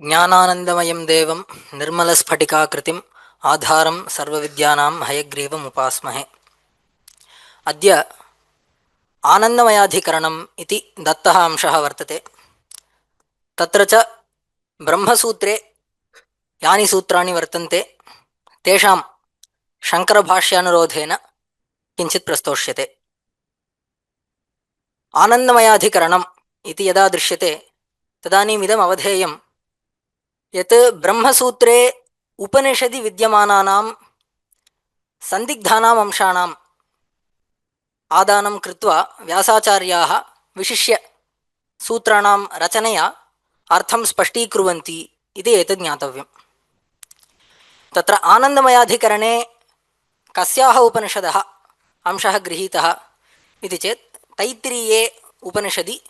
ज्ञानानन्दमयं देवं निर्मलस्फटिकाकृतिम् आधारं सर्वविद्यानां हयग्रीवम् उपास्महे। अद्य आनन्दमयाधिकरणम् इति दत्तः अंशः वर्तते। तत्र च ब्रह्मसूत्रे यानि सूत्राणि वर्तन्ते तेषां शङ्करभाष्यानुरोधेन किञ्चित् प्रस्तोष्यते। आनन्दमयाधिकरणम् इति यदा दृश्यते तदानीमिदम् अवधेयं यत् ब्रह्मसूत्रे उपनिषदि विद्यमानानां संदिग्धानाम् अंशानाम् आदानं कृत्वा व्यासाचार्याः विशिष्य सूत्राणां रचनया अर्थं स्पष्टीकुर्वन्ति इति एतत् ज्ञातव्यम्। तत्र आनन्दमयाधिकरणे कस्याः उपनिषदः अंशः गृहीतः इति चेत् तैत्तिरीये उपनिषदि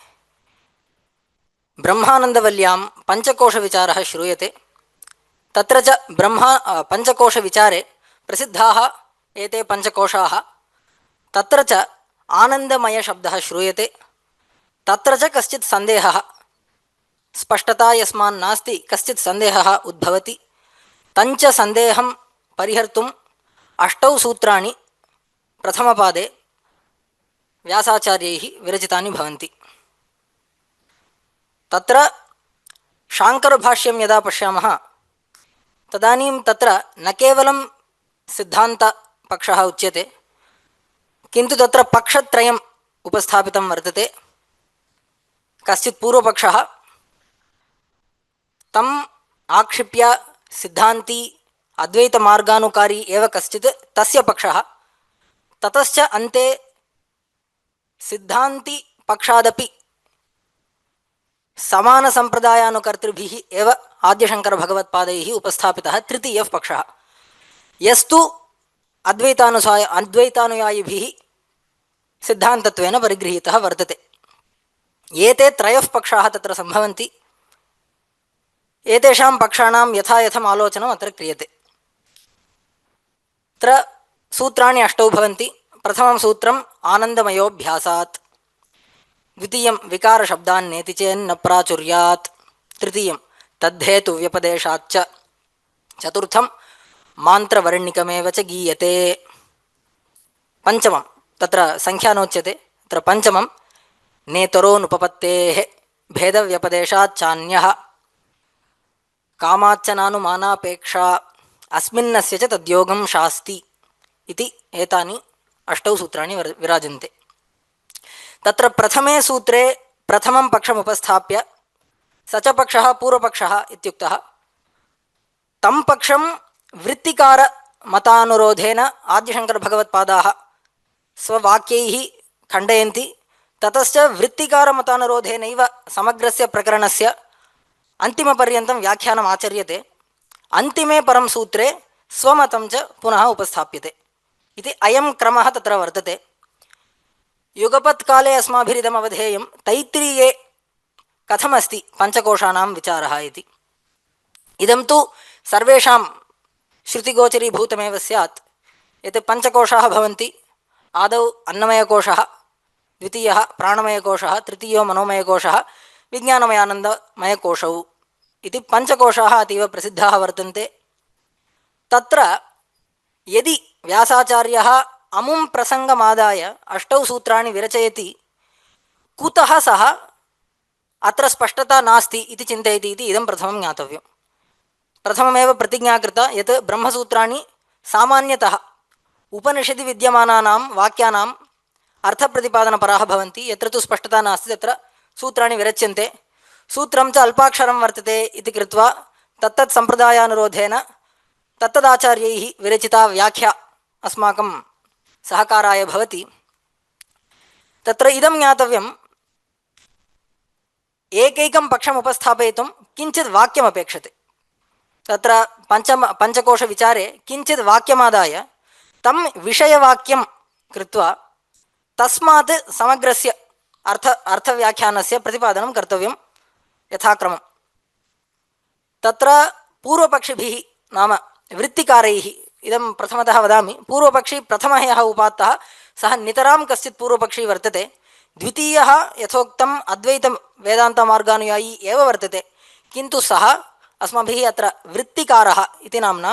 ब्रह्मानन्दवल्यां पञ्चकोशविचारः श्रूयते। तत्र च पञ्चकोशविचारे प्रसिद्धाः एते पञ्चकोशाः। तत्र च आनन्दमयशब्दः श्रूयते। तत्र च कश्चित् सन्देहः, स्पष्टता यस्मान् नास्ति, कश्चित् सन्देहः उद्भवति। तञ्च सन्देहं परिहर्तुम् 8 सूत्राणि प्रथमपादे व्यासाचार्यैः विरचितानि भवन्ति। तत्र शाङ्करभाष्यं यदा पश्यामः तदानीं तत्र न केवलं सिद्धान्तपक्षः उच्यते, किन्तु तत्र पक्षत्रयम् उपस्थापितं वर्तते। कश्चित् पूर्वपक्षः तम् आक्षिप्य सिद्धान्ती अद्वैतमार्गानुकारी एव कश्चित् तस्य पक्षः, ततश्च अन्ते सिद्धान्ति पक्षादपि समानसम्प्रदायानुकर्तृभिः एव आद्यशङ्करभगवत्पादैः उपस्थापितः तृतीयः पक्षः, यस्तु अद्वैतानुयायिभिः सिद्धान्तत्वेन परिगृहीतः वर्तते। एते त्रयः पक्षाः तत्र सम्भवन्ति। एतेषां पक्षाणां यथा यथम् आलोचनम् अत्र क्रियते। अत्र सूत्राणि 8 भवन्ति। प्रथमं सूत्रम् आनन्दमयोऽभ्यासात्, द्वितीयं विकारशब्दान्नेति चेन्न प्राचुर्यात्, तृतीयं तद्धेतुव्यपदेशाच्च, चतुर्थं मान्त्रवर्णिकमेव च गीयते, पञ्चमं तत्र संख्या नोच्यते, तत्र पञ्चमं नेतरोनुपपत्तेः भेदव्यपदेशाच्चान्यः कामाच्चनानुमानापेक्षा अस्मिन्नस्य च तद्योगं शास्ति इति एतानि 8 सूत्राणि विराजन्ते। तत्र प्रथमे सूत्रे प्रथमं पक्षमुपस्थाप्य स च पक्षः पूर्वपक्षः इत्युक्तः। तं पक्षं वृत्तिकारमतानुरोधेन आद्यशङ्करभगवत्पादाः स्ववाक्यैः खण्डयन्ति। ततश्च वृत्तिकारमतानुरोधेनैव समग्रस्य प्रकरणस्य अन्तिमपर्यन्तं व्याख्यानम् आचर्यते। अन्तिमे परं सूत्रे स्वमतं च पुनः उपस्थाप्यते इति अयं क्रमः तत्र वर्तते। युगपत्काले अस्माभिरिदम् अवधेयं तैत्तिरीये कथमस्ति पञ्चकोशानां विचारः इति। इदं तु सर्वेषां श्रुतिगोचरीभूतमेव स्यात्। एते पञ्चकोशाः भवन्ति। आदौ अन्नमयकोशः, द्वितीयः प्राणमयकोशः, तृतीयो मनोमयकोशः, विज्ञानमयानन्दमयकोशौ इति पञ्चकोशाः अतीव प्रसिद्धाः वर्तन्ते। तत्र यदि व्यासाचार्यः अमुं प्रसङ्गमादाय 8 सूत्राणि विरचयति, कुतः सः अत्र स्पष्टता नास्ति इति चिन्तयति इति इदं प्रथमं ज्ञातव्यं। प्रथममेव प्रतिज्ञा कृता यत् ब्रह्मसूत्राणि सामान्यतः उपनिषदि विद्यमानानां वाक्यानाम् अर्थप्रतिपादनपराः भवन्ति। यत्र तु स्पष्टता नास्ति तत्र सूत्राणि विरच्यन्ते। सूत्रं च अल्पाक्षरं वर्तते इति कृत्वा तत्तत् सम्प्रदायानुरोधेन तत्तदाचार्यैः विरचिता व्याख्या अस्माकं सहकाराय भवति। तत्र इदं ज्ञातव्यम्, एकैकं पक्षम् उपस्थापयितुं किञ्चित् वाक्यमपेक्षते। तत्र पञ्चकोशविचारे किञ्चित् वाक्यमादाय तं विषयवाक्यं कृत्वा तस्मात् समग्रस्य अर्थव्याख्यानस्य प्रतिपादनं कर्तव्यं यथाक्रमं। तत्र पूर्वपक्षिभिः नाम वृत्तिकारैः, इदं प्रथमतः वदामि, पूर्वपक्षी प्रथमः यः उपात्तः सः नितरां कश्चित् पूर्वपक्षी वर्तते। द्वितीयः यथोक्तम् अद्वैतं वेदान्तमार्गानुयायी एव वर्तते, किन्तु सः अस्माभिः अत्र वृत्तिकारः इति नाम्ना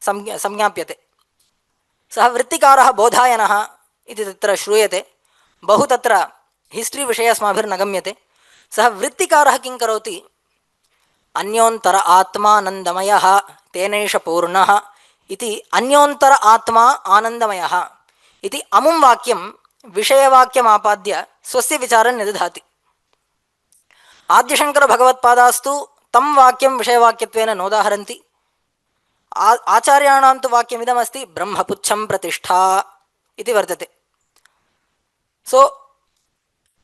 संज्ञाप्यते। सः वृत्तिकारः बोधायनः इति तत्र श्रूयते। बहु तत्र हिस्ट्री विषये अस्माभिर्न गम्यते। सः वृत्तिकारः किं करोति? अन्योन्तर आत्मानन्दमयः तेनैष पूर्णः इति अन्योन्तर आत्मा आनन्दमयः इति अमुं वाक्यं विषयवाक्यमापाद्य स्वस्य विचारं निदधाति। आद्यशङ्करभगवत्पादास्तु तं वाक्यं विषयवाक्यत्वेन नोदाहरन्ति। आचार्याणां तु वाक्यमिदमस्ति ब्रह्मपुच्छं प्रतिष्ठा इति वर्तते। सो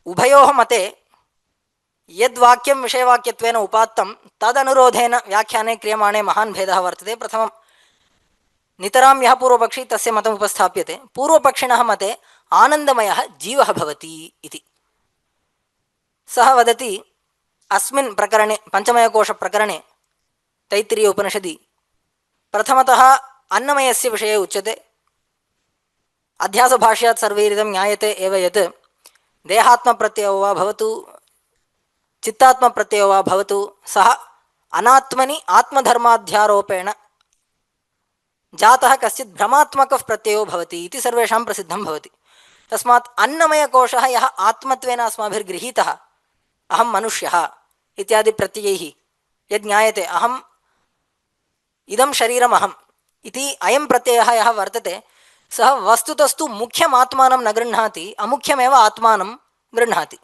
उभयोः मते यद्वाक्यं विषयवाक्यत्वेन उपात्तं तदनुरोधेन व्याख्याने क्रियमाणे महान् भेदः वर्तते। प्रथमं नितरां यः पूर्वपक्षी तस्य मतम् उपस्थाप्यते। पूर्वपक्षिणः मते आनन्दमयः जीवः भवति इति। सः वदति अस्मिन् प्रकरणे पञ्चमयकोशप्रकरणे तैत्तिरीय उपनिषदि प्रथमतः अन्नमयस्य विषये उच्यते। अध्यासभाष्यात् सर्वैरिदं ज्ञायते एव यत् देहात्मप्रत्ययो वा भवतु चित्तात्मप्रत्ययो वा भवतु सः अनात्मनि आत्मधर्माध्यारोपेण जातः कश्चित् भ्रमात्मकः प्रत्ययो भवति इति सर्वेषां प्रसिद्धं भवति। तस्मात् अन्नमयकोशः यः आत्मत्वेन अस्माभिर्गृहीतः अहं मनुष्यः इत्यादि प्रत्ययैः यद् ज्ञायते अहम् इदं शरीरमहम् इति अयं प्रत्ययः यः वर्तते सः वस्तुतस्तु मुख्यमात्मानं न गृह्णाति, अमुख्यमेव आत्मानं गृह्णाति।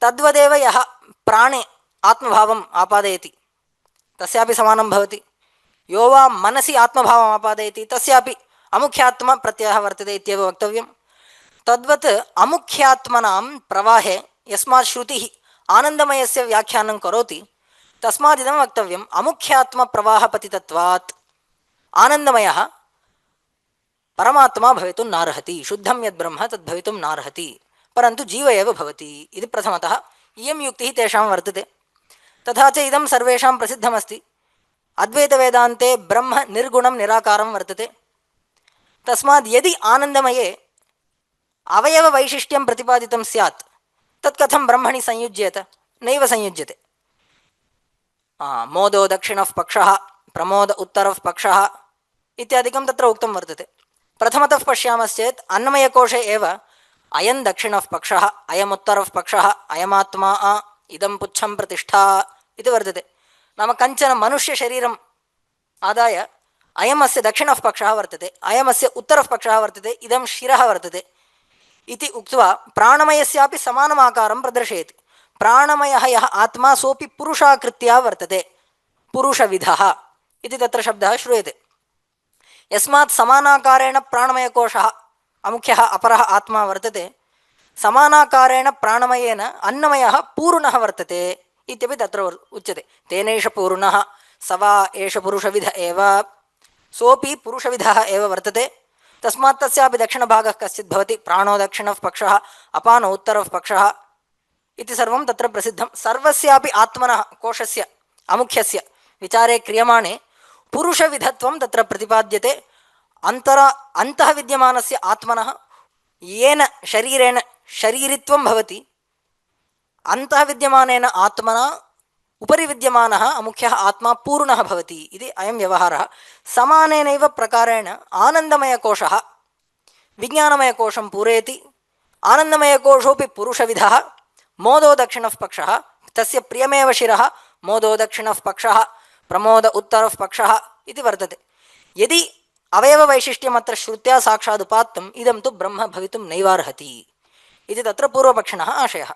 तद्वदेव यः प्राणे आत्मभावम् आपादयति तस्यापि समानं भवति। यो वा मनसि आत्मभावम् आपादयति तस्यापि अमुख्यात्मप्रत्ययः वर्तते इत्येव वक्तव्यं। तद्वत् अमुख्यात्मनां प्रवाहे यस्मात् श्रुतिः आनन्दमयस्य व्याख्यानं करोति तस्मादिदं वक्तव्यम् अमुख्यात्मप्रवाहपतितत्वात् आनन्दमयः परमात्मा भवितुं नार्हति। शुद्धं यद्ब्रह्म तद्भवितुं नार्हति, परन्तु जीव एव भवति इति प्रथमतः इयं युक्तिः तेषां वर्तते। तथा च इदं सर्वेषां प्रसिद्धमस्ति। अद्वैतवेदान्ते ब्रह्म निर्गुणं निराकारं वर्तते। तस्मात् यदि आनन्दमये अवयववैशिष्ट्यं प्रतिपादितं स्यात् तत् कथं ब्रह्मणि संयुज्येत? नैव संयुज्यते। मोदो दक्षिणः पक्षः, प्रमोद उत्तरः पक्षः इत्यादिकं तत्र उक्तं वर्तते। प्रथमतः पश्यामश्चेत् अन्नमयकोशे एव अयं दक्षिणः पक्षः, अयमुत्तरः पक्षः, अयमात्मा इदं पुच्छं प्रतिष्ठा इति वर्तते। नाम कञ्चन मनुष्यशरीरम् आदाय अयमस्य दक्षिणः पक्षः वर्तते, अयमस्य उत्तरः पक्षः वर्तते, इदं शिरः वर्तते इति उक्त्वा प्राणमयस्यापि समानम् आकारं प्रदर्शयति। प्राणमयः यः आत्मा सोऽपि पुरुषाकृत्या वर्तते, पुरुषविधः इति तत्र शब्दः श्रूयते। यस्मात् समानाकारेण प्राणमयकोशः अमुख्यः अपरः आत्मा वर्तते, समानाकारेण प्राणमयेन अन्नमयः पूर्णः वर्तते इत्यपि तत्र उच्यते। तेनैष पूर्णः स वा एष पुरुषविध एव, सोऽपि पुरुषविधः एव वर्तते। तस्मात् तस्यापि दक्षिणभागः कश्चित् भवति। प्राणो दक्षिणः पक्षः, अपानो उत्तरः पक्षः इति सर्वं तत्र प्रसिद्धं। सर्वस्यापि आत्मनः कोशस्य अमुख्यस्य विचारे क्रियमाणे पुरुषविधत्वं तत्र प्रतिपाद्यते। अन्तः विद्यमानस्य आत्मनः येन शरीरेण शरीरित्वं भवति, अन्तः विद्यमानेन आत्मना उपरि विद्यमानः अमुख्यः आत्मा पूर्णः भवति इति अयं व्यवहारः। समानेनैव प्रकारेण आनन्दमयकोशः विज्ञानमयकोशं पूरयति। आनन्दमयकोशोऽपि पुरुषविधः। मोदो दक्षिणः पक्षः, तस्य प्रियमेव शिरः मोदो दक्षिणः पक्षः, प्रमोद उत्तरः पक्षः इति वर्तते। यदि अवयववैशिष्ट्यम् अत्र श्रुत्या साक्षात् उपात्तम् इदं तु ब्रह्म भवितुं नैवार्हति इति तत्र पूर्वपक्षिणः आशयः।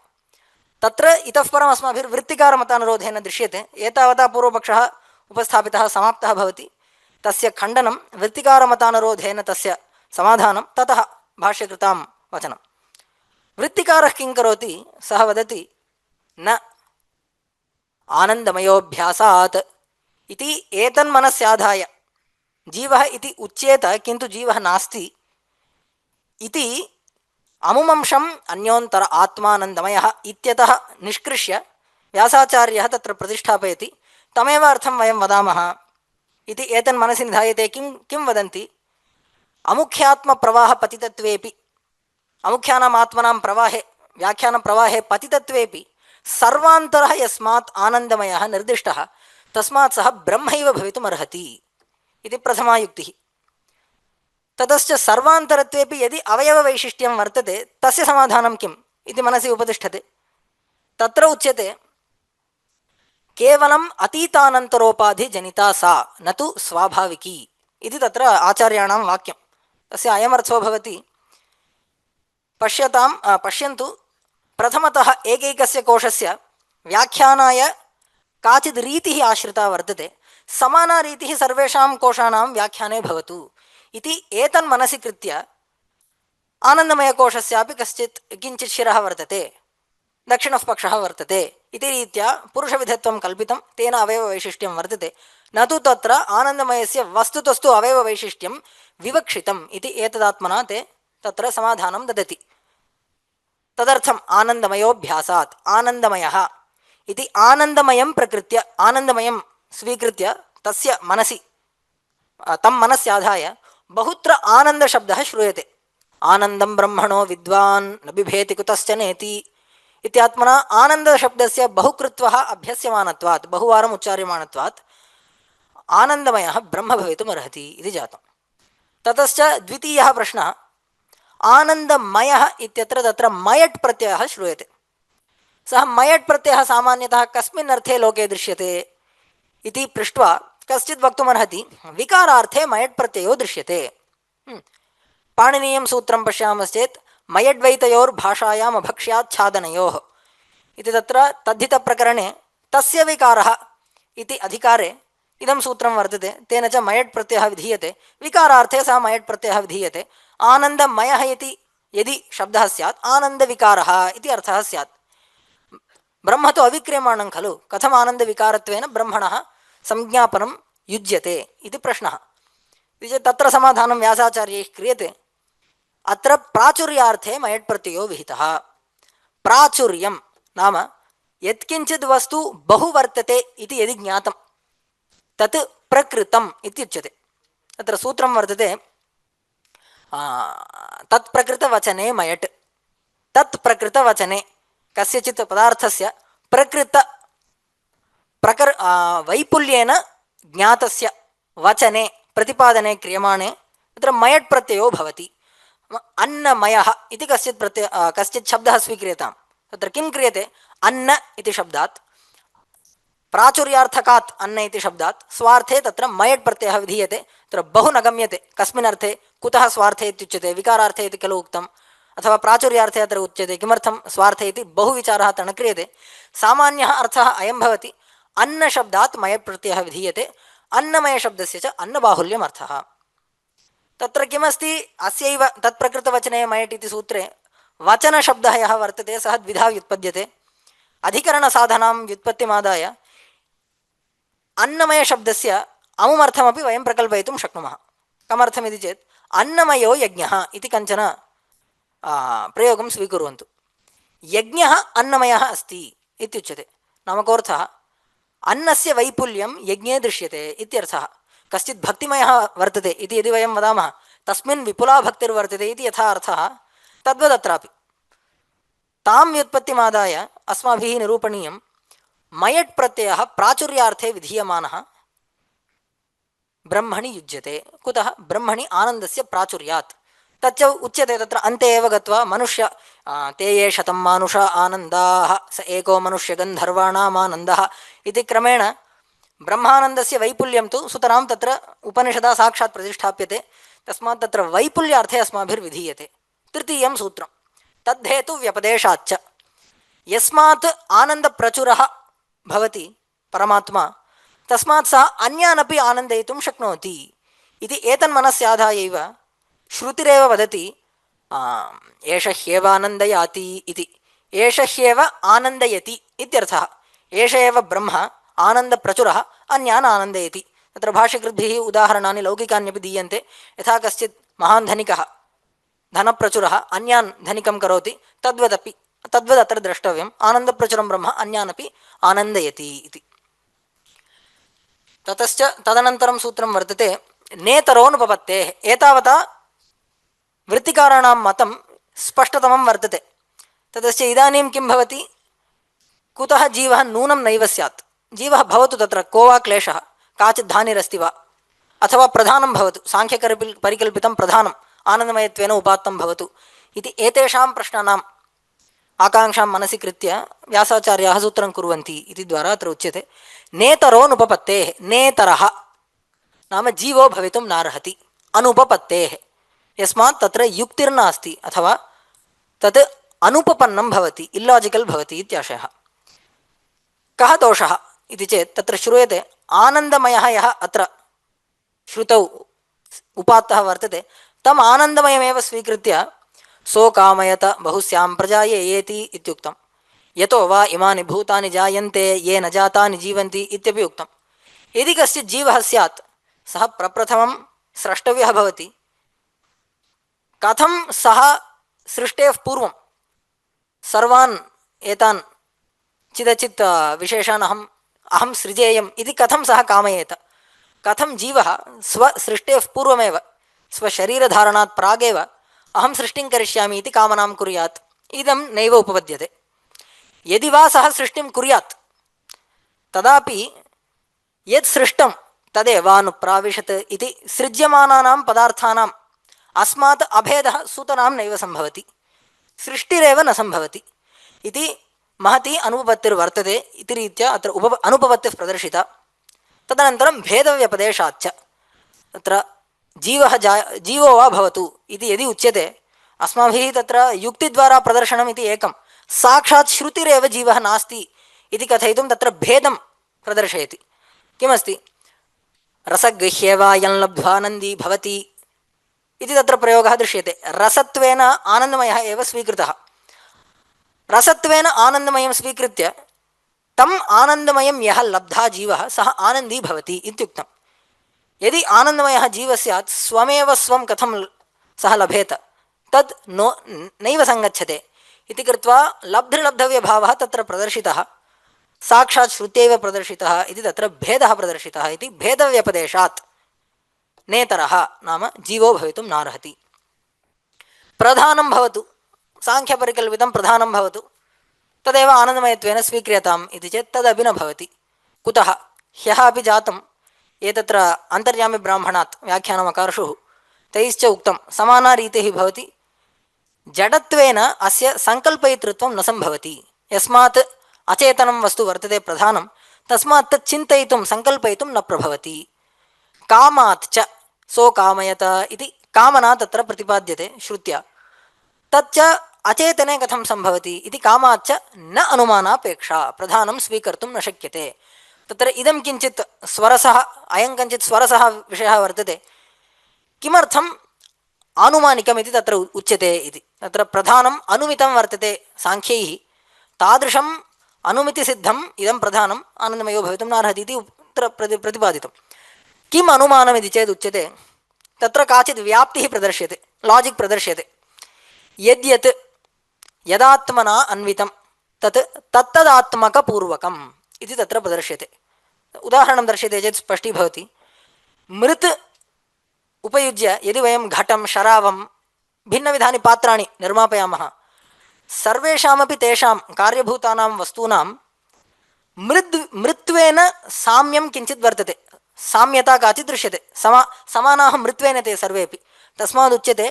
तत्र इतः परम् अस्माभिर्वृत्तिकारमतानुरोधेन दृश्यते। एतावता पूर्वपक्षः उपस्थापितः समाप्तः भवति। तस्य खण्डनं वृत्तिकारमतानुरोधेन तस्य समाधानं, ततः भाष्यकृतां वचनं। वृत्तिकारः किं करोति? सः वदति न आनन्दमयोऽभ्यासात् इति एतन्मनस्याधाय जीवः इति उच्येत, किन्तु जीवः नास्ति इति अमुमंशम् अन्योन्तर आत्मानन्दमयः इत्यतः निष्कृष्य व्यासाचार्यः तत्र प्रतिष्ठापयति। तमेव अर्थं वयं वदामः इति एतन्मनसि निधायते। किं वदन्ति? अमुख्यात्मप्रवाहपतितत्वेपि, अमुख्यानाम् आत्मनां प्रवाहे व्याख्यानप्रवाहे पतितत्वेपि सर्वान्तरः यस्मात् आनन्दमयः निर्दिष्टः तस्मात् सः ब्रह्मैव भवितुमर्हति इति प्रथमा युक्तिः। ततश्च सर्वान्तरत्वेपि यदि अवयववैशिष्ट्यं वर्तते तस्य समाधानं किम् इति मनसि उपतिष्ठते। तत्र उच्यते केवलम् अतीतानन्तरोपाधिजनिता सा न तु स्वाभाविकी इति तत्र आचार्याणां वाक्यं। तस्य अयमर्थो भवति पश्यन्तु प्रथमतः एकैकस्य कोशस्य व्याख्यानाय काचित् रीतिः आश्रिता वर्तते, समाना रीतिः सर्वेषां कोशानां व्याख्याने भवतु इति एतन्मनसि कृत्य आनन्दमयकोशस्यापि किञ्चित् शिरः वर्तते, दक्षिणः पक्षः वर्तते इति रीत्या पुरुषविधत्वं कल्पितं, तेन अवयववैशिष्ट्यं वर्तते, न तु तत्र आनन्दमयस्य वस्तुतस्तु अवयववैशिष्ट्यं विवक्षितम् इति एतदात्मना ते तत्र समाधानं ददति। तदर्थम् आनन्दमयोऽभ्यासात् आनन्दमयः इति आनन्दमयं प्रकृत्य आनन्दमयं स्वीकृत्य तस्य मनसि तं मनस्याधाय बहुत्र आनन्दशब्दः श्रूयते। आनन्दं ब्रह्मणो विद्वान् न बिभेति कुतश्चनेति इत्यात्मना आनन्दशब्दस्य बहुकृत्वः अभ्यस्यमानत्वात् बहुवारम् उच्चार्यमाणत्वात् आनन्दमयः ब्रह्म भवितुमर्हति इति जातं। ततश्च द्वितीयः प्रश्नः आनन्दमयः इत्यत्र तत्र मयट् प्रत्ययः श्रूयते। सः मयट् प्रत्ययः सामान्यतः कस्मिन् अर्थे लोके दृश्यते इति पृष्ट्वा कश्चित् वक्तुमर्हति विकारार्थे मयट् प्रत्ययो दृश्यते। पाणिनीयं सूत्रं पश्यामश्चेत् मयड्वैतयोर्भाषायाम् अभक्ष्याच्छादनयोः इति तत्र तद्धितप्रकरणे तस्य विकारः इति अधिकारे इदं सूत्रं वर्तते। तेन च मयट् प्रत्ययः विधीयते, विकारार्थे सः मयट् प्रत्ययः विधीयते। आनन्दमयः इति यदि शब्दः स्यात् आनन्दविकारः इति अर्थः स्यात्। ब्रह्म तु अविक्रियमाणं खलु, कथम् आनन्दविकारत्वेन ब्रह्मणः संज्ञापनं युज्यते इति प्रश्नः। तत्र समाधानं व्यासाचार्यैः क्रियते। अत्र प्राचुर्यार्थे मयट् प्रत्ययो विहितः। प्राचुर्यं नाम यत्किञ्चित् वस्तु बहु वर्तते इति यदि ज्ञातं तत् प्रकृतम् इत्युच्यते। तत्र सूत्रं वर्तते तत्प्रकृतवचने मयट्। तत्प्रकृतवचने कस्यचित् पदार्थस्य वैपुल्येन ज्ञातस्य वचने प्रतिपादने क्रियमाणे तत्र मयट् प्रत्ययो भवति। अन्नमयः इति कश्चित् शब्दः स्वीक्रियताम्। तत्र किं क्रियते? अन्न इति शब्दात् प्राचुर्यार्थकात् अन्न इति शब्दात् स्वार्थे तत्र मयट् प्रत्ययः विधीयते। तत्र बहु न गम्यते कस्मिन् अर्थे, कुतः स्वार्थे इत्युच्यते, विकारार्थे इति खलु उक्तम्, अथवा प्राचुर्यार्थे अत्र उच्यते, किमर्थं स्वार्थे इति बहु विचारः अत्र न क्रियते। सामान्यः अर्थः अयं भवति, अन्नशब्दात् मयट् प्रत्ययः विधीयते, अन्नमयशब्दस्य च अन्नबाहुल्यम् अर्थः। तत्र किमस्ति, अस्यैव तत्प्रकृतवचने मयट् इति सूत्रे वचनशब्दः यः वर्तते सः द्विधा व्युत्पद्यते। अधिकरणसाधनां व्युत्पत्तिमादाय अन्नमयशब्दस्य अमुमर्थमपि वयं प्रकल्पयितुं शक्नुमः। कमर्थमिति चेत् अन्नमयो यज्ञः इति कञ्चन प्रयोगं स्वीकुर्वन्तु। यज्ञः अन्नमयः अस्ति इत्युच्यते। नाम कोऽर्थः? अन्नस्य वैपुल्यं यज्ञे दृश्यते इत्यर्थः। कश्चित् भक्तिमयः वर्तते इति यदि वयं वदामः तस्मिन् विपुला भक्तिर्वर्तते इति यथा अर्थः, तद्वदत्रापि तां व्युत्पत्तिमादाय अस्माभिः निरूपणीयं मयट् प्रत्ययः प्राचुर्यार्थे विधीयमानः ब्रह्मणि युज्यते। कुतः? ब्रह्मणि आनन्दस्य प्राचुर्यात्। तच्च उच्यते तत्र अन्ते एव गत्वा मनुष्य ते ये शतं मानुष आनन्दाः स एको मनुष्यगन्धर्वाणामानन्दः इति क्रमेण ब्रह्मानन्दस्य वैपुल्यं तु सुतरां तत्र उपनिषदा साक्षात् प्रतिष्ठाप्यते। तस्मात् तत्र वैपुल्यार्थे अस्माभिर्विधीयते। तृतीयं सूत्रं तद्धेतु व्यपदेशाच्च यस्मात् आनन्दप्रचुरः भवति परमात्मा तस्मात् सः अन्यानपि आनन्दयितुं शक्नोति इति एतन्मनस्याधायैव श्रुतिरेव वदति एष ह्येवानन्दयाति इति। एष ह्येव आनन्दयति इत्यर्थः। एष एव ब्रह्म आनन्दप्रचुरः अन्यान् आनन्दयति। तत्र भाष्यकृद्भिः उदाहरणानि लौकिकान्यपि दीयन्ते। यथा कश्चित् महान् धनिकः धनप्रचुरः अन्यान् धनिकं करोति, तद्वदत्र द्रष्टव्यम्। आनन्दप्रचुरं ब्रह्म अन्यानपि आनन्दयति इति। ततश्च तदनन्तरं सूत्रं वर्तते नेतरोनुपपत्तेः। एतावता वृत्तिकाराणां मतं स्पष्टतमं वर्तते। ततश्च इदानीं किं भवति, कुतः जीवः नूनं नैव स्यात् जीवः भवतु तत्र को वा क्लेशः काचित् हानिरस्ति वा अथवा प्रधानं भवतु परिकल्पितं प्रधानम् आनन्दमयत्वेन उपात्तं भवतु इति एतेषां प्रश्नानाम् आकाङ्क्षां मनसि कृत्य व्यासाचार्याः सूत्रं कुर्वन्ति इति द्वारा अत्र उच्यते नेतरोनुपपत्तेः नेतरः नाम जीवो भवितुं नार्हति अनुपपत्तेः यस्मात् तत्र युक्तिर्नास्ति अथवा तत् अनुपपन्नं भवति इल्लाजिकल् भवति इत्याशयः। कः दोषः इति चेत् तत्र श्रूयते आनन्दमयः यः अत्र श्रुतौ उपात्तः वर्तते तम् आनन्दमयमेव स्वीकृत्य सोकामयत बहुस्यां प्रजा येति इत्युक्तं यतो वा इमानि भूतानि जायन्ते ये न जातानि जीवन्ति इत्यपि उक्तं। यदि कश्चित् जीवः स्यात् सः प्रप्रथमं स्रष्टव्यः भवति कथं सः सृष्टेः पूर्वं सर्वान् एतान् चिदचित् विशेषान् अहं सृजेयम् इति कथं सः कामयेत कथं जीवः स्वसृष्टेः पूर्वमेव स्वशरीरधारणात् प्रागेव अहं सृष्टिं करिष्यामि इति कामनां कुर्यात् इदं नैव उपपद्यते। यदि वा सः सृष्टिं कुर्यात् तदापि यत् सृष्टं तदेवानुप्राविशत् इति सृज्यमानानां पदार्थानाम् अस्मात् अभेदः सूतरां नैव सम्भवति सृष्टिरेव न सम्भवति इति महती अनुपपत्तिर्वर्तते इति रीत्या अत्र अनुपपत्तिः प्रदर्शिता। तदनन्तरं भेदव्यपदेशाच्च तत्र जीवो वा भवतु इति यदि उच्यते अस्माभिः तत्र युक्तिद्वारा प्रदर्शनम् इति एकं साक्षात् श्रुतिरेव जीवः नास्ति इति कथयितुं तत्र भेदं प्रदर्शयति। किमस्ति रसगृह्येवा यल्लब्ध्वा नन्दी भवति इति तत्र प्रयोगः दृश्यते। रसत्वेन आनन्दमयः एव स्वीकृतः रसत्वेन आनन्दमयं स्वीकृत्य तम् आनन्दमयं यः लब्धा जीवः सः आनन्दी भवति इत्युक्तं। यदि आनन्दमयः जीवः स्यात् स्वमेव स्वं कथं सः लभेत तद् नैव सङ्गच्छते इति कृत्वा लब्धृलब्धव्यभावः तत्र प्रदर्शितः साक्षात् श्रुत्यैव प्रदर्शितः इति तत्र भेदः प्रदर्शितः इति भेदव्यपदेशात् नेतरः नाम जीवो भवितुं नार्हति। प्रधानं भवतु साङ्ख्यपरिकल्पितं प्रधानं भवतु तदेव आनन्दमयत्वेन स्वीक्रियताम् इति चेत् तदपि न भवति। कुतः ह्यः अपि जातं ये तत्र अन्तर्यामिब्राह्मणात् व्याख्यानमकार्षुः तैश्च उक्तं समाना रीतिः भवति जडत्वेन अस्य सङ्कल्पयितृत्वं न सम्भवति यस्मात् अचेतनं वस्तु वर्तते प्रधानं तस्मात् तत् चिन्तयितुं सङ्कल्पयितुं न प्रभवति। कामात् च सो कामयत इति कामना तत्र प्रतिपाद्यते श्रुत्या तच्च अचेतने कथं सम्भवति इति कामाच्च न अनुमानापेक्षा प्रधानं स्वीकर्तुं न शक्यते। तत्र इदं किञ्चित् स्वरसः अयं कञ्चित् स्वरसः विषयः वर्तते किमर्थम् आनुमानिकमिति तत्र उच्यते इति। तत्र प्रधानम् अनुमितं वर्तते साङ्ख्यैः तादृशम् अनुमितिसिद्धम् इदं प्रधानम् आनन्दमयो भवितुं नार्हति इति तत्र प्रतिपादितं। किम् अनुमानमिति चेत् उच्यते तत्र काचित् व्याप्तिः प्रदर्श्यते लाजिक् प्रदर्श्यते यद्यत् यदात्मना अन्वितं तत् तत्तदात्मकपूर्वकम् इति तत्र प्रदर्श्यते। उदाहरणं दर्श्यते चेत् स्पष्टीभवति। मृत् उपयुज्य यदि वयं घटं शरावं भिन्नविधानि पात्राणि निर्मापयामः सर्वेषामपि तेषां कार्यभूतानां वस्तूनां मृत्वेन साम्यं किञ्चित् वर्तते साम्यता काचित् दृश्यते समानाः मृत्वेन ते सर्वेपि तस्मादुच्यते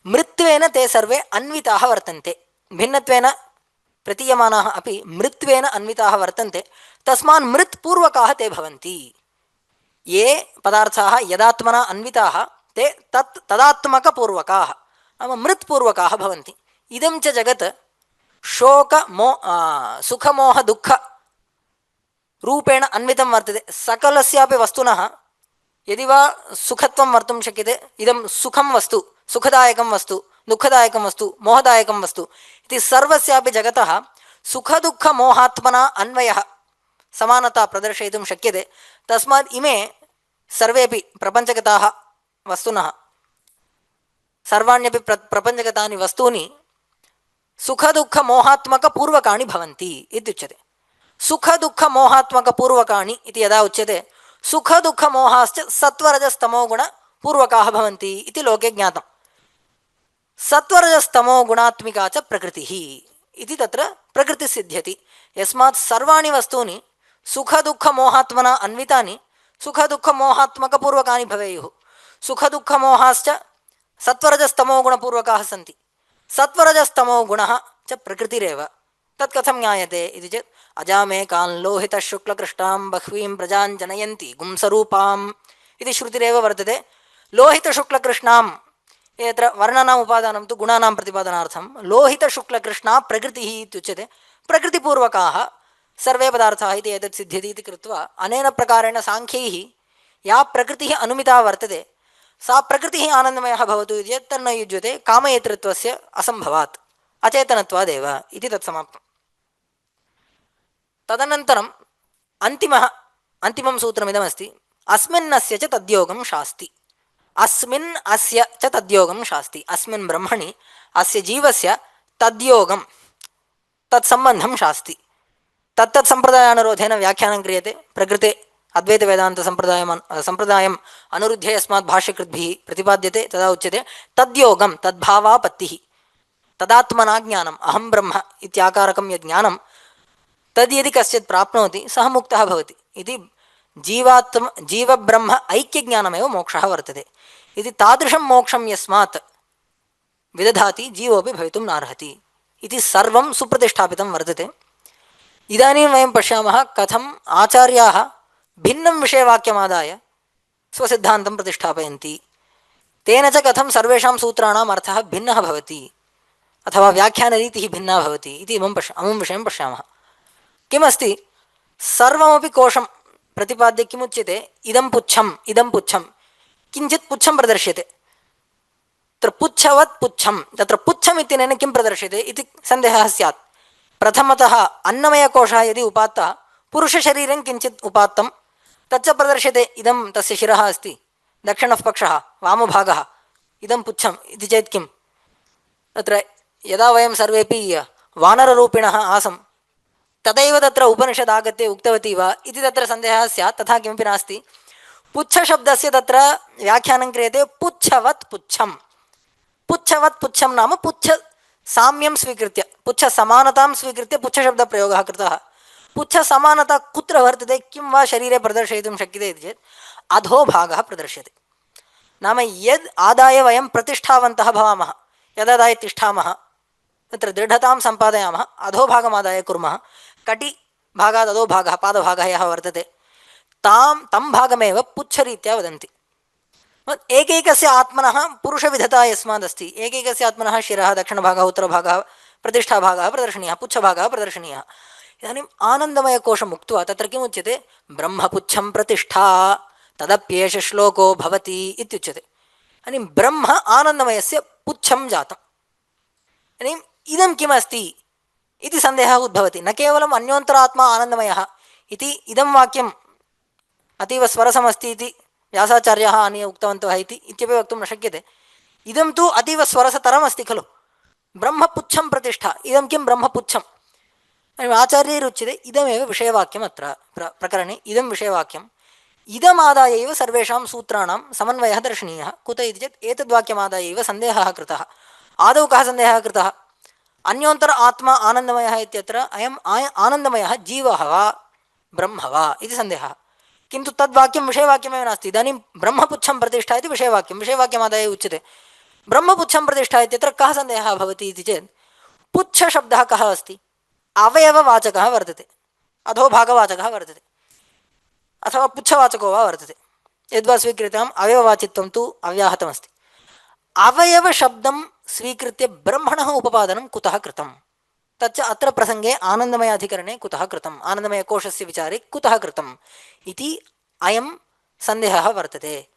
मृत्वेन ते सर्वे अन्विताः वर्तन्ते भिन्नत्वेन प्रतीयमानाः अपि मृत्वेन अन्विताः वर्तन्ते तस्मात् मृत्पूर्वकाः ते भवन्ति। ये पदार्थाः यदात्मना अन्विताः ते तदात्मकपूर्वकाः नाम मृत्पूर्वकाः भवन्ति। इदं च जगत् सुखमोह दुःख रूपेण अन्वितं वर्तते। सकलस्यापि वस्तुनः यदि वा सुखत्वं वर्तुं शक्यते इदं सुखं वस्तु सुखदायकं वस्तु दुःखदायकं वस्तु मोहदायकं वस्तु इति सर्वस्यापि जगतः सुखदुःखमोहात्मना अन्वयः समानता प्रदर्शयितुं शक्यते। तस्मात् इमे सर्वेपि प्रपञ्चगताः वस्तुनः सर्वाण्यपि प्रपञ्चगतानि वस्तूनि सुखदुःखमोहात्मकपूर्वकाणि भवन्ति इत्युच्यते। सुखदुःखमोहात्मकपूर्वकाणि इति यदा उच्यते सुखदुःखमोहाश्च सत्वरजस्तमोगुणपूर्वकाः भवन्ति इति लोके ज्ञातं। सत्वरजस्तमोगुणात्मिका च प्रकृतिः इति तत्र प्रकृतिः सिद्ध्यति। यस्मात् सर्वाणि वस्तूनि सुखदुःखमोहात्मना अन्वितानि सुखदुःखमोहात्मकपूर्वकानि भवेयुः। सुखदुःखमोहाश्च सत्वरजस्तमोगुणपूर्वकाः सन्ति। सत्वरजस्तमोगुणः च प्रकृतिरेव। तत् कथं ज्ञायते इति चेत् अजामेकान् लोहितशुक्लकृष्णां बह्वीं प्रजां जनयन्ति गुंसरूपाम् इति श्रुतिरेव वर्तते। लोहितशुक्लकृष्णां यत्र वर्णानाम् उपादानं तु गुणानां प्रतिपादनार्थं लोहितशुक्लकृष्णा प्रकृतिः इत्युच्यते। प्रकृतिपूर्वकाः सर्वे पदार्थाः इति एतत् सिद्ध्यति इति कृत्वा अनेन प्रकारेण साङ्ख्यैः या प्रकृतिः अनुमिता वर्तते सा प्रकृतिः आनन्दमयः भवतु इति चेत् तन्न युज्यते कामयेतृत्वस्य असम्भवात् अचेतनत्वादेव इति तत्समाप्तम्। तदनन्तरम् अन्तिमं सूत्रमिदमस्ति अस्मिन्नस्य च तद्योगं शास्ति। अस्मिन् अस्य च तद्योगं शास्ति। अस्मिन् ब्रह्मणि अस्य जीवस्य तद्योगं तत्सम्बन्धं शास्ति। तत्तत् सम्प्रदायानुरोधेन व्याख्यानं क्रियते। प्रकृते अद्वैतवेदान्तसम्प्रदायम् अनुरुध्य यस्मात् भाष्यकृद्भिः प्रतिपाद्यते तदा उच्यते तद्योगं तद्भावापत्तिः। तदात्मना ज्ञानम् अहं ब्रह्म इत्याकारकं यत् ज्ञानं तद्यदि कश्चित् प्राप्नोति सः मुक्तः भवति इति जीवब्रह्म ऐक्यज्ञानमेव मोक्षः वर्तते इति। तादृशं मोक्षं यस्मात् विदधाति जीवोऽपि भवितुं नार्हति इति सर्वं सुप्रतिष्ठापितं वर्तते। इदानीं वयं पश्यामः कथम् आचार्याः भिन्नं विषयवाक्यमादाय स्वसिद्धान्तं प्रतिष्ठापयन्ति। तेन च कथं सर्वेषां सूत्राणाम् अर्थः भिन्नः भवति अथवा व्याख्यानरीतिः भिन्ना भवति इति अमुं विषयं पश्यामः। किमस्ति सर्वमपि कोशं प्रतिपाद्य किमुच्यते इदं पुच्छं किञ्चित् पुच्छं प्रदर्श्यते। तत्र पुच्छवत् पुच्छं तत्र पुच्छम् इत्यनेन किं प्रदर्श्यते इति सन्देहः स्यात्। प्रथमतः अन्नमयकोशः यदि उपात्तः पुरुषशरीरं किञ्चित् उपात्तं तच्च प्रदर्श्यते इदं तस्य शिरः अस्ति दक्षिणः पक्षः वामभागः इदं पुच्छम् इति चेत् किं तत्र यदा वयं सर्वेपि वानररूपिणः आसं तदैव तत्र उपनिषद् आगत्य उक्तवती वा इति तत्र सन्देहः स्यात्। तथा किमपि नास्ति। पुच्छशब्दस्य तत्र व्याख्यानं क्रियते पुच्छवत् पुच्छं। पुच्छवत् पुच्छं नाम पुच्छ साम्यं स्वीकृत्य पुच्छसमानतां स्वीकृत्य पुच्छशब्दप्रयोगः कृतः। पुच्छसमानता कुत्र वर्तते किं वा शरीरे प्रदर्शयितुं शक्यते इति चेत् अधोभागः प्रदर्श्यते। नाम यद् आदाय वयं प्रतिष्ठावन्तः भवामः यदादाय तिष्ठामः तत्र दृढतां सम्पादयामः अधोभागमादाय कुर्मः। कटिभागात् अधोभागः पादभागः यः वर्तते तं भागमेव पुच्छरीत्या वदन्ति। एकैकस्य आत्मनः पुरुषविधता यस्मादस्ति एकैकस्य आत्मनः शिरः दक्षिणभागः उत्तरभागः प्रतिष्ठाभागः प्रदर्शनीयः पुच्छभागः प्रदर्शनीयः। इदानीम् आनन्दमयकोशम् उक्त्वा तत्र किमुच्यते ब्रह्मपुच्छं प्रतिष्ठा तदप्येष श्लोको भवति इत्युच्यते। इदानीं ब्रह्म आनन्दमयस्य पुच्छं जातम्। इदानीम् इदं किमस्ति इति सन्देहः उद्भवति। न केवलम् अन्योन्तरात्मा आनन्दमयः इति इदं वाक्यम् अतीव स्वरसमस्ति इति व्यासाचार्याः आनीय उक्तवन्तः इति इत्यपि वक्तुं न शक्यते। इदं तु अतीव स्वरसतरमस्ति खलु। ब्रह्मपुच्छं प्रतिष्ठा इदं किं ब्रह्मपुच्छम् आचार्यैरुच्यते इदमेव विषयवाक्यम्। अत्र प्रकरणे इदं विषयवाक्यम्। इदमादाय एव सर्वेषां सूत्राणां समन्वयः दर्शनीयः। कुत इति चेत् एतद्वाक्यमादाय एव सन्देहः कृतः। आदौ कः सन्देहः कृतः अन्योन्तर आत्मा आनन्दमयः इत्यत्र अयम् आनन्दमयः जीवः वा ब्रह्म वा इति सन्देहः। किन्तु तद्वाक्यं विषयवाक्यमेव नास्ति। इदानीं ब्रह्मपुच्छं प्रतिष्ठा इति विषयवाक्यमादाय उच्यते। ब्रह्मपुच्छं प्रतिष्ठा इत्यत्र कः सन्देहः भवति इति चेत् पुच्छशब्दः कः अस्ति अवयववाचकः वर्तते अधोभागवाचकः वर्तते अथवा पुच्छवाचको वा वर्तते। यद्वा स्वीकृतम् अवयववाचित्वं तु अव्याहतमस्ति। अवयवशब्दं स्वीकृत्य ब्रह्मणः उपपादनं कुतः कृतं तच्च अत्र प्रसङ्गे आनन्दमय अधिकरणे कुतः कृतम् आनन्दमयकोशस्य विचारे कुतः कृतम् इति अयं सन्देहः वर्तते।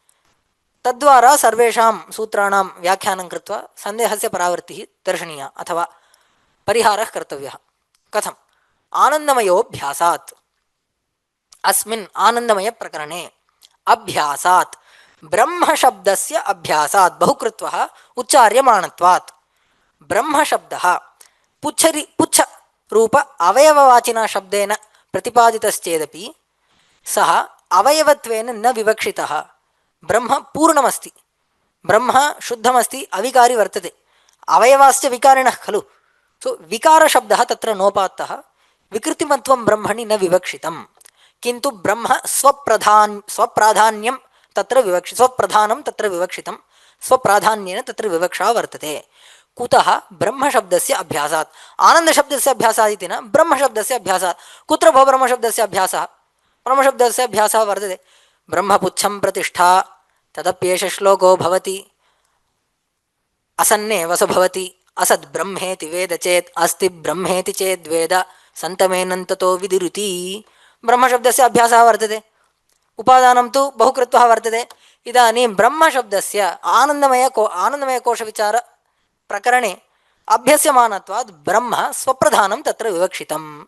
तद्वारा सर्वेषां सूत्राणां व्याख्यानं कृत्वा सन्देहस्य परावृत्तिः दर्शनीया अथवा परिहारः कर्तव्यः। कथम् आनन्दमयोऽभ्यासात् अस्मिन् आनन्दमयप्रकरणे अभ्यासात् ब्रह्मशब्दस्य अभ्यासात् बहुकृत्वः उच्चार्यमाणत्वात् ब्रह्मशब्दः पुच्छरूप अवयववाचिना शब्देन प्रतिपादितश्चेदपि सः अवयवत्वेन न विवक्षितः। ब्रह्म पूर्णमस्ति ब्रह्म शुद्धमस्ति अविकारी वर्तते अवयवाश्च विकारिणः खलु। सो विकारशब्दः तत्र नोपात्तः विकृतिमत्वं ब्रह्मणि न विवक्षितम्। किन्तु ब्रह्म स्वप्राधान्यं तत्र स्वप्रधानं तत्र विवक्षितं, स्वप्राधान्येन तत्र विवक्षा वर्तते। कुतः? ब्रह्मशब्दस्य अभ्यासात्। आनन्दशब्दस्य अभ्यासात् इति न, ब्रह्मशब्दस्य अभ्यासात्। कुत्र भो ब्रह्मशब्दस्य अभ्यासः? ब्रह्मशब्दस्य अभ्यासः वर्तते ब्रह्मपुच्छं प्रतिष्ठा, तदप्येष श्लोको भवति, असन्ने वसु भवति, असद् ब्रह्मेति वेद चेत् अस्ति ब्रह्मेति चेद्वेद सन्तमेनन्ततो विदिरुति। ब्रह्मशब्दस्य अभ्यासः वर्तते, उपादानं तु बहु कृत्वः वर्तते। इदानीं ब्रह्मशब्दस्य आनन्दमयकोशविचारप्रकरणे अभ्यस्यमानत्वात् ब्रह्म स्वप्रधानं तत्र विवक्षितं।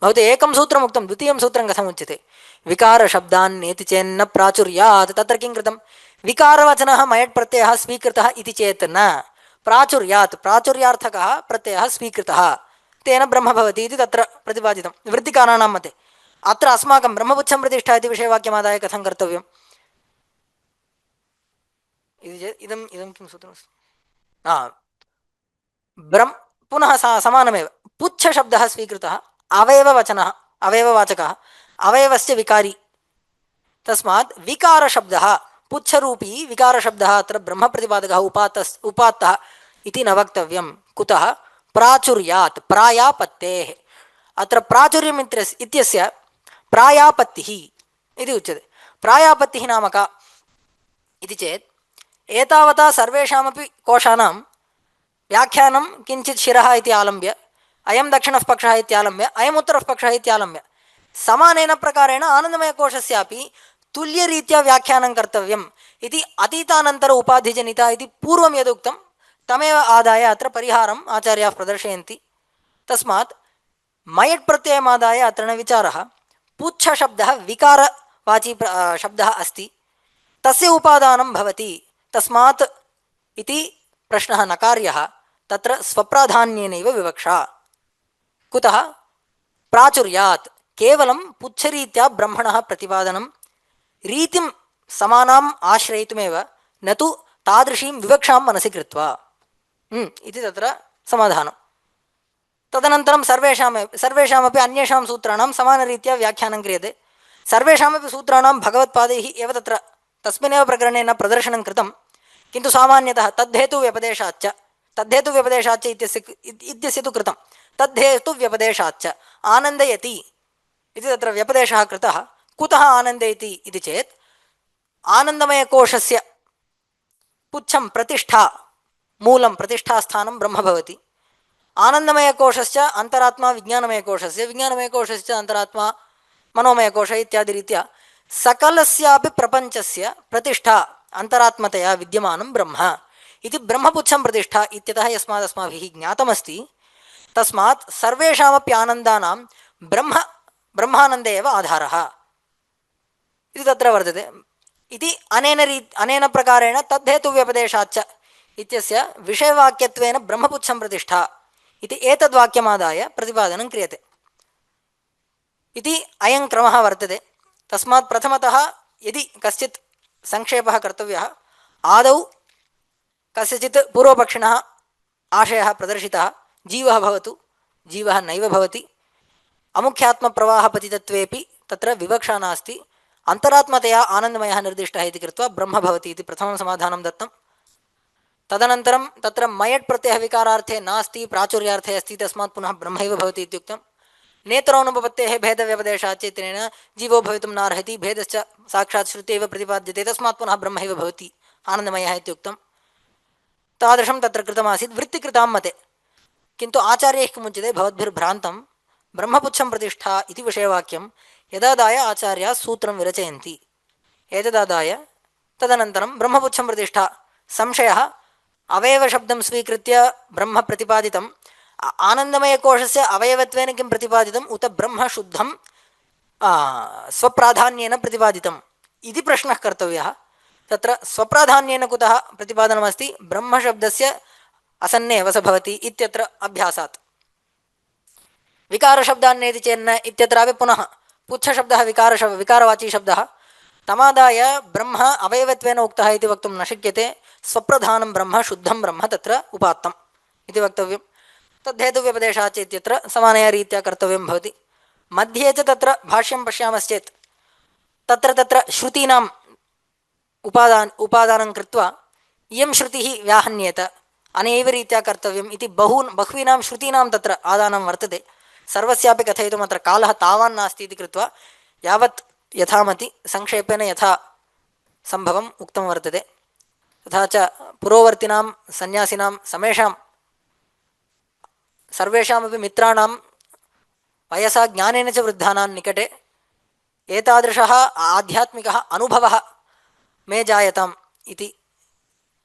भवते एकं सूत्रम् उक्तं, द्वितीयं सूत्रं कथमुच्यते? विकारशब्दान्नेति चेन्न प्राचुर्यात्। तत्र किं कृतं? विकारवचनः मयट् प्रत्ययः स्वीकृतः इति चेत् न प्राचुर्यात्, प्राचुर्यार्थकः प्रत्ययः स्वीकृतः, तेन ब्रह्म भवति इति तत्र प्रतिपादितं वृत्तिकाराणां मते। अत्र अस्माकं ब्रह्मपुच्छं प्रतिष्ठा इति विषयवाक्यमादाय कथं कर्तव्यम् इति चेत् इदं किं सूत्रमस्ति? ब्रह्म पुनः समानमेव, पुच्छशब्दः स्वीकृतः, अवयववचनः, अवयववाचकः, अवयवस्य विकारी, तस्मात् विकारशब्दः, पुच्छरूपी विकारशब्दः अत्र ब्रह्मप्रतिपादकः उपात्तः इति न वक्तव्यं। कुतः? प्राचुर्यात्, प्रायापत्तेः। अत्र प्राचुर्यम् इत्यस्य प्रायापत्तिः इति उच्यते। प्रायापत्तिः नाम का इति चेत्, एतावता सर्वेषामपि कोशानां व्याख्यानं किञ्चित् शिरः इति आलम्ब्य, अयं दक्षिणः पक्षः इत्यालम्ब्य, अयम् उत्तरः पक्षः इत्यालम्ब्य, समानेन प्रकारेण आनन्दमयकोशस्यापि तुल्यरीत्या व्याख्यानं कर्तव्यम् इति अतीतानन्तर उपाधिजनिता इति पूर्वं यदुक्तं तमेव आदाय अत्र परिहारम् आचार्याः प्रदर्शयन्ति। तस्मात् मयट् प्रत्ययमादाय अत्र न विचारः। पुच्छशब्दः विकारवाची शब्दः अस्ति, तस्य उपादानं भवति, तस्मात् इति प्रश्नः न कार्यः। तत्र स्वप्राधान्येनैव विवक्षा। कुतः? प्राचुर्यात्, केवलं पुच्छरीत्या ब्रह्मणः प्रतिपादनं, रीतिं समानाम् आश्रयितुमेव, न तु तादृशीं विवक्षां मनसि कृत्वा इति तत्र समाधानं। तदनन्तरं सर्वेषामपि अन्येषां सूत्राणां समानरीत्या व्याख्यानं क्रियते। सर्वेषामपि सूत्राणां भगवत्पादैः एव तत्र तस्मिन्नेव प्रकरणे न प्रदर्शनं कृतं, किन्तु सामान्यतः तद्धेतुव्यपदेशाच्च, तद्धेतुव्यपदेशाच्च इत्यस्य तु कृतं, तद्धेतुव्यपदेशाच्च आनन्दयति इति तत्र व्यपदेशः कृतः। कुतः आनन्दयति इति चेत्, आनन्दमयकोशस्य पुच्छं प्रतिष्ठा, मूलं प्रतिष्ठास्थानं ब्रह्म भवति। आनन्दमयकोशस्य अन्तरात्मा विज्ञानमयकोशस्य, विज्ञानमयकोशस्य अन्तरात्मा मनोमयकोश इत्यादिरीत्या सकलस्यापि प्रपञ्चस्य प्रतिष्ठा अन्तरात्मतया विद्यमानं ब्रह्म इति ब्रह्मपुच्छं प्रतिष्ठा इत्यतः यस्मादस्माभिः ज्ञातमस्ति। तस्मात् सर्वेषामपि आनन्दानां ब्रह्मानन्दे एव आधारः इति तत्र वर्तते। इति अनेन प्रकारेण तद्धेतुव्यपदेशाच्च इत्यस्य विषयवाक्यत्वेन ब्रह्मपुच्छं प्रतिष्ठा इति एतद्वाक्यमादाय प्रतिपादनं क्रियते इति अयं क्रमः वर्तते। तस्मात् प्रथमतः यदि कश्चित् संक्षेपः कर्तव्यः, आदौ कस्यचित् पूर्वपक्षिणः आशयः प्रदर्शितः, जीवः भवतु, जीवः नैव भवति, अमुख्यात्मप्रवाहपतितत्वेपि तत्र विवक्षा नास्ति, अन्तरात्मतया आनन्दमयः निर्दिष्टः इति कृत्वा ब्रह्म भवति इति प्रथमं समाधानं दत्तं। तदनन्तरं तत्र मयट् प्रत्ययः विकारार्थे नास्ति, प्राचुर्यार्थे अस्ति, तस्मात् पुनः ब्रह्मैव भवति इत्युक्तं। नेत्रोनुपपत्तेः भेदव्यपदेशाच्च इत्यनेन जीवो भवितुं नार्हति, भेदश्च साक्षात् श्रुत्यैव प्रतिपाद्यते, तस्मात् पुनः ब्रह्मैव भवति आनन्दमयः इत्युक्तं। तादृशं तत्र कृतमासीत् वृत्तिकृतां मते। किन्तु आचार्यैः किमुच्यते? भवद्भिर्भ्रान्तं, ब्रह्मपुच्छं प्रतिष्ठा इति विषयवाक्यं यदादाय आचार्याः सूत्रं विरचयन्ति, एतदादाय तदनन्तरं ब्रह्मपुच्छं प्रतिष्ठा संशयः, अवयवशब्दं स्वीकृत्य ब्रह्म प्रतिपादितं, आनन्दमयकोशस्य अवयवत्वेन किं प्रतिपादितम्, उत ब्रह्म शुद्धं स्वप्राधान्येन प्रतिपादितम् इति प्रश्नः कर्तव्यः। तत्र स्वप्राधान्येन कुतः प्रतिपादनमस्ति? ब्रह्मशब्दस्य असन्ने वस भवति इत्यत्र अभ्यासात्। विकारशब्दान्नेति चेन्न इत्यत्रापि पुनः पुच्छशब्दः विकारवाची शब्दः, तमादाय ब्रह्म अवयवत्वेन उक्तः इति वक्तुं न शक्यते। स्वप्रधानं ब्रह्म, शुद्धं ब्रह्म तत्र उपात्तम् इति वक्तव्यं। तद्धेतुव्यपदेशाच्च इत्यत्र समानया रीत्या कर्तव्यं भवति। मध्ये च तत्र भाष्यं पश्यामश्चेत् तत्र तत्र श्रुतीनाम् उपादानं कृत्वा इयं श्रुतिः व्याहन्येत अनेव रीत्या कर्तव्यम् इति बह्वीनां श्रुतीनां तत्र आदानं वर्तते। सर्वस्यापि कथयितुम् अत्र कालः तावान् नास्ति इति कृत्वा यावत् यथामति संक्षेपेण यथा सम्भवम् उक्तं वर्तते। तथा च पुरोवर्तिनां सन्यासिनां समेषां सर्वेषामपि मित्राणां वयसा ज्ञानेन च वृद्धानां निकटे एतादृशः आध्यात्मिकः अनुभवः मे जायताम् इति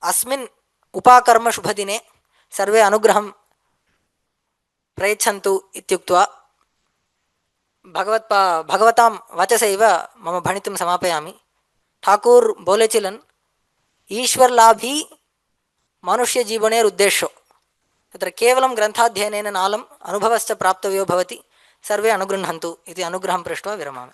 अस्मिन् उपाकर्मशुभदिने सर्वे अनुग्रहं प्रयच्छन्तु इत्युक्त्वा भगवतां वचसैव मम भणितुं समापयामि। ठाकुर बोलेचिलन् ईश्वर लाभी मनुष्य जीवनेर उद्देश्यो तत्र केवलं ग्रन्थाध्ययनेन नालम् अनुभवश्च प्राप्तव्यो भवति। सर्वे अनुगृह्णन्तु इति अनुग्रहं पृष्ट्वा विरमामि।